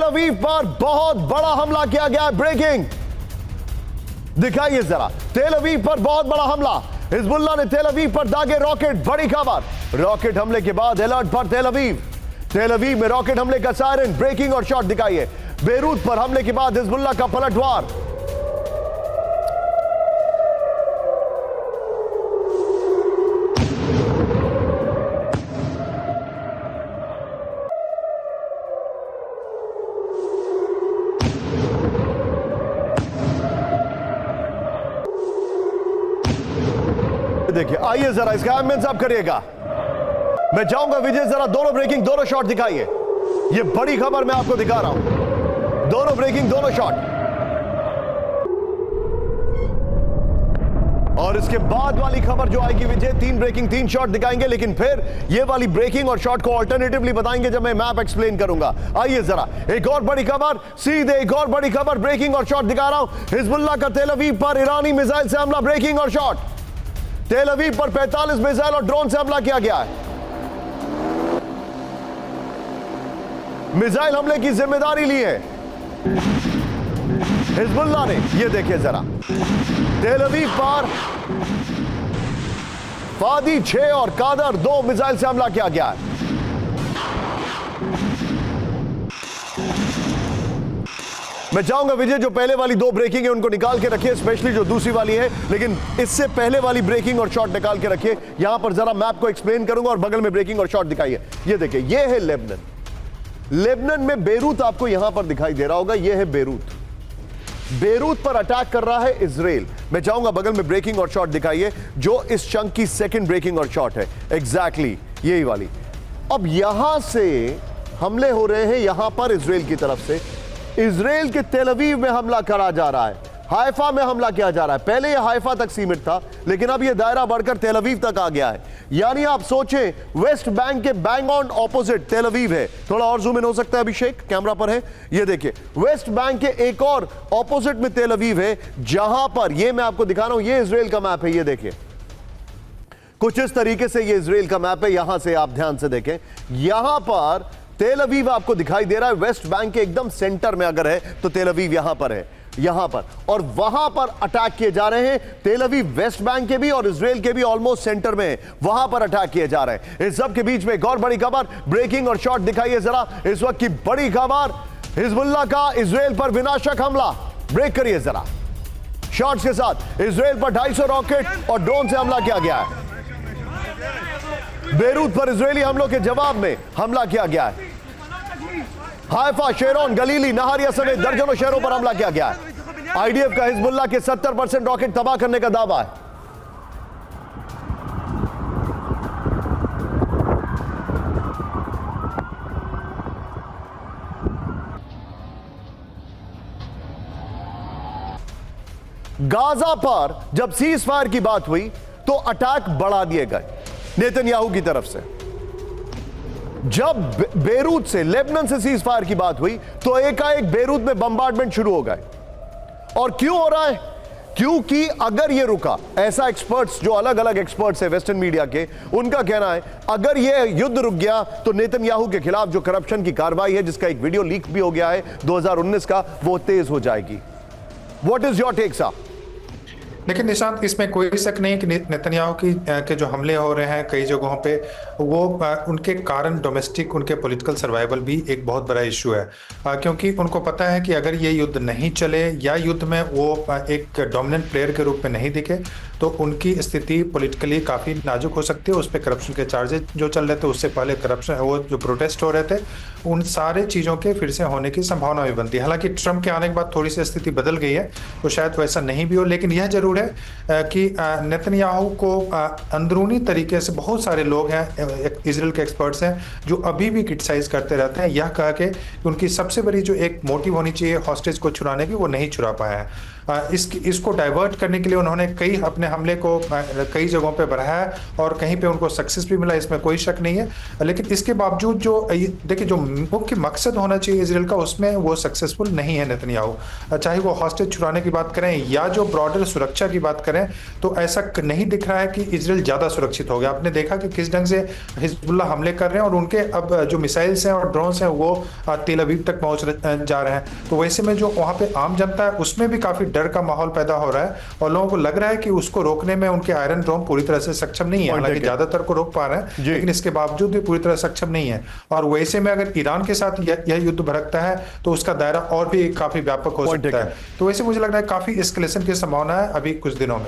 अवीव पर बहुत बड़ा हमला किया गया। ब्रेकिंग दिखाइए जरा, तेल अवीव पर बहुत बड़ा हमला। हिजबुल्लाह ने तेल अवीव पर दागे रॉकेट। बड़ी खबर, रॉकेट हमले के बाद अलर्ट पर तेल अवीव। तेल अवीव में रॉकेट हमले का सायरन। ब्रेकिंग और शॉट दिखाइए। बेरूत पर हमले के बाद हिजबुल्लाह का पलटवार। देखिए, आइए जरा इसका एम्बियंस आप करिएगा। मैं चाहूंगा विजय जरा दोनों ब्रेकिंग दोनों शॉट दिखाइए। ये बड़ी खबर मैं आपको दिखा रहा हूं, दोनों ब्रेकिंग दोनों शॉट। और इसके बाद वाली खबर जो आएगी विजय, 3 ब्रेकिंग 3 शॉट दिखाएंगे, लेकिन फिर ये वाली ब्रेकिंग और शॉट को ऑल्टरनेटिवली बताएंगे जब मैं मैप एक्सप्लेन करूंगा। आइए जरा एक और बड़ी खबर, सीधे एक और बड़ी खबर, ब्रेकिंग और शॉट दिखा रहा हूं। हिजबुल्लाह का तेल अवीव पर ईरानी मिसाइल से हमला। ब्रेकिंग और शॉट। तेल अवीव पर 45 मिसाइल और ड्रोन से हमला किया गया है। मिसाइल हमले की जिम्मेदारी ली है हिजबुल्लाह ने। यह देखिए जरा, तेल अवीव पर फादी 6 और कादर 2 मिसाइल से हमला किया गया है। मैं चाहूंगा विजय जो पहले वाली 2 ब्रेकिंग है उनको निकाल के रखिए, स्पेशली जो दूसरी वाली है, लेकिन इससे पहले वाली ब्रेकिंग और शॉट निकाल के रखिए। यहां पर जरा मैप को एक्सप्लेन करूंगा और बगल में ब्रेकिंग और शॉट दिखाइए। ये देखिए, ये है लेबनान। लेबनान में बेरूत आपको यहां पर दिखाई दे रहा होगा। ये है बेरूत। बेरूत पर अटैक कर रहा है इजराइल। मैं चाहूंगा बगल में ब्रेकिंग और शॉट दिखाइए, जो इस चंक की सेकंड ब्रेकिंग और शॉट है। एग्जैक्टली यही वाली। अब यहां से हमले हो रहे हैं, यहां पर इजराइल की तरफ से। इजराइल के तेल अवीव में हमला करा जा रहा है, हाइफा में हमला किया जा रहा है। पहले यह हाइफा तक सीमित था, लेकिन अब यह दायरा बढ़कर तेल अवीव तक आ गया है। यानी आप सोचें, वेस्ट बैंक के बैंग ऑन ऑपोजिट तेल अवीव है। थोड़ा और जूम इन हो सकता है अभिषेक, कैमरा पर है। ये देखिए, वेस्ट बैंक के एक और ऑपोजिट में तेल अवीव है, जहां पर ये मैं आपको दिखा रहा हूं, ये इजराइल का मैप है। ये देखिए, कुछ इस तरीके से ये इजराइल का मैप है। यहां से आप ध्यान से देखें, यहां पर तेल अवीव आपको दिखाई दे रहा है। वेस्ट बैंक के एकदम सेंटर में अगर है तो तेल अवीव यहां पर है, यहां पर, और वहां पर अटैक किए जा रहे हैं। तेल अवीव वेस्ट बैंक के भी और इजराइल के भी ऑलमोस्ट सेंटर में है, वहां पर अटैक किए जा रहे हैं। इस सब के बीच में एक और बड़ी खबर, ब्रेकिंग और शॉट दिखाइए जरा। इस वक्त की बड़ी खबर, हिजबुल्लाह का इजराइल पर विनाशक हमला। ब्रेक करिए जरा शॉट्स के साथ। इजराइल पर 250 रॉकेट और ड्रोन से हमला किया गया है। बेरूत पर इजरायली हमलों के जवाब में हमला किया गया है। हाइफा, शेरोन, गलीली, नहारिया समेत दर्जनों शहरों पर हमला किया गया है। आईडीएफ का हिजबुल्लाह के 70% रॉकेट तबाह करने का दावा है। गाजा पर जब सीज फायर की बात हुई तो अटैक बढ़ा दिए गए नेतन्याहू की तरफ से। जब बेरूत से, लेबनान से सीज फायर की बात हुई तो एकाएक बेरूत में बम्बार्डमेंट शुरू हो गए। और क्यों हो रहा है? क्योंकि अगर ये रुका, ऐसा एक्सपर्ट्स, जो अलग अलग एक्सपर्ट्स है वेस्टर्न मीडिया के, उनका कहना है अगर ये युद्ध रुक गया तो नेतन्याहू के खिलाफ जो करप्शन की कार्रवाई है, जिसका एक वीडियो लीक भी हो गया है 2019 का, वो तेज हो जाएगी। व्हाट इज योर टेक साहब? लेकिन निशांत, इसमें कोई शक नहीं कि नेतन्याहू के जो हमले हो रहे हैं कई जगहों पे, वो उनके कारण डोमेस्टिक, उनके पॉलिटिकल सर्वाइवल भी एक बहुत बड़ा इशू है। क्योंकि उनको पता है कि अगर ये युद्ध नहीं चले या युद्ध में वो एक डोमिनेंट प्लेयर के रूप में नहीं दिखे तो उनकी स्थिति पॉलिटिकली काफ़ी नाजुक हो सकती है। उस पर करप्शन के चार्जेस जो चल रहे थे, उससे पहले करप्शन, वो जो प्रोटेस्ट हो रहे थे, उन सारे चीज़ों के फिर से होने की संभावना भी बनती है। हालांकि ट्रंप के आने के बाद थोड़ी सी स्थिति बदल गई है, तो शायद वैसा नहीं भी हो, लेकिन यह जरूर है कि नेतन्याहू को अंदरूनी तरीके से बहुत सारे लोग हैं, इजराइल के एक्सपर्ट्स हैं, जो अभी भी क्रिटिसाइज करते रहते हैं, यह कह के उनकी सबसे बड़ी जो एक मोटिव होनी चाहिए हॉस्टेज को छुड़ाने की, वो नहीं छुड़ा पाया है। इसको डाइवर्ट करने के लिए उन्होंने कई अपने हमले को कई जगहों पे बढ़ाया और कहीं पे उनको सक्सेस भी मिला, इसमें कोई शक नहीं है। लेकिन इसके बावजूद जो देखिए, जो मुख्य मकसद होना चाहिए इजराइल का, उसमें वो सक्सेसफुल नहीं है नेतन्याहू। चाहे वो हॉस्टेज छुड़ाने की बात करें या जो ब्रॉडर सुरक्षा की बात करें, तो ऐसा नहीं दिख रहा है कि इजराइल ज़्यादा सुरक्षित हो गया। आपने देखा कि किस ढंग से हिजबुल्लाह हमले कर रहे हैं और उनके अब जो मिसाइल्स हैं और ड्रोन्स हैं वो तेल अवीव तक पहुंच जा रहे हैं। तो वैसे में जो वहाँ पे आम जनता है उसमें भी काफी डर का माहौल पैदा हो रहा है और लोगों को लग रहा है कि उसको रोकने में उनके आयरन डोम पूरी तरह से सक्षम नहीं है। हालांकि ज्यादातर को रोक पा रहे हैं लेकिन इसके बावजूद भी पूरी तरह सक्षम नहीं है। और वैसे में अगर ईरान के साथ यह युद्ध भड़कता है तो उसका दायरा और भी काफी व्यापक हो सकता है। तो वैसे मुझे लग रहा है काफी एस्केलेशन की संभावना है अभी कुछ दिनों में।